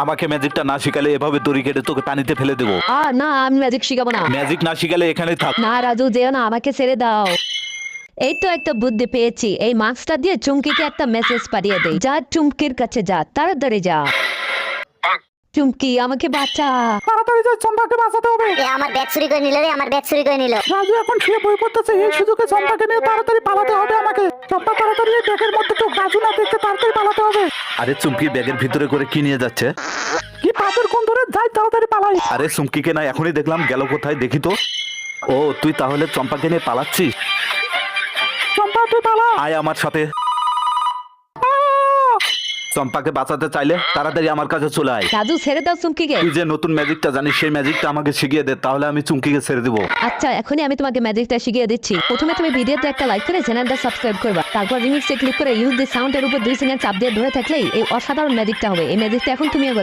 আমাকে ম্যাজিকটা না শিখালে এভাবে দড়ি কেটে তোকে পানিতে ফেলে দেবো। না আমি ম্যাজিক শিখাবো না। ম্যাজিক না শিখালে এখানে থাক। না রাজু যেও না, আমাকে ছেড়ে দাও। এই তো একটা বুদ্ধি পেয়েছি, এই মাস্কটা দিয়ে চুমকিকে একটা মেসেজ পাঠিয়ে দেই। যা চুমকির কাছে যা, তাড়াতাড়ি যা। চুমকি আমাকে বাঁচা। তাড়াতাড়ি যা, চম্পাকে বাঁচাতে হবে। আমার ব্যাগ চুরি করে নিল রে, আমার ব্যাগ চুরি করে নিল। রাজু এখন শুয়ে বই পড়তেছে, এই সুযোগে চম্পাকে নিয়ে তাড়াতাড়ি পালাতে হবে আমাকে। চম্পা তাড়াতাড়ি এই ব্যাগের মধ্যে তো রাজু না দেখতে তাড়াতাড়ি পালাতে হবে। আরে চুমকি ব্যাগের ভিতরে করে কি নিয়ে যাচ্ছে? কি পাথর কোন ধরে যাই, তাড়াতাড়ি পালাই। আরে চুমকিকে না এখনই দেখলাম, গেল কোথায় দেখি তো। ও তুই তাহলে চম্পাকে নিয়ে পালাচ্ছিস? চম্পা তুই পালা। আয় আমার সাথে। চম্পাকে বাঁচাতে চাইলে তাড়াতাড়ি আমার কাছে চলে আয়। রাজু ছেড়ে দাও চুমকিকে। তুই যে নতুন ম্যাজিকটা জানিস সেই ম্যাজিকটা আমাকে শিখিয়ে দে, তাহলে আমি চুমকিকে ছেড়ে দেবো। আচ্ছা এখনই আমি তোমাকে ম্যাজিকটা শিখিয়ে দিচ্ছি। প্রথমে তুমি ভিডিওতে একটা লাইক করে চ্যানেলটা সাবস্ক্রাইব করবা, তারপর রিমিক্সে ক্লিক করে ইউজ দি সাউন্ডের উপর 2 সেকেন্ড চাপ দিয়ে ধরে থাকলেই এই অসাধারণ ম্যাজিকটা হবে। এই ম্যাজিকটা এখন তুমিও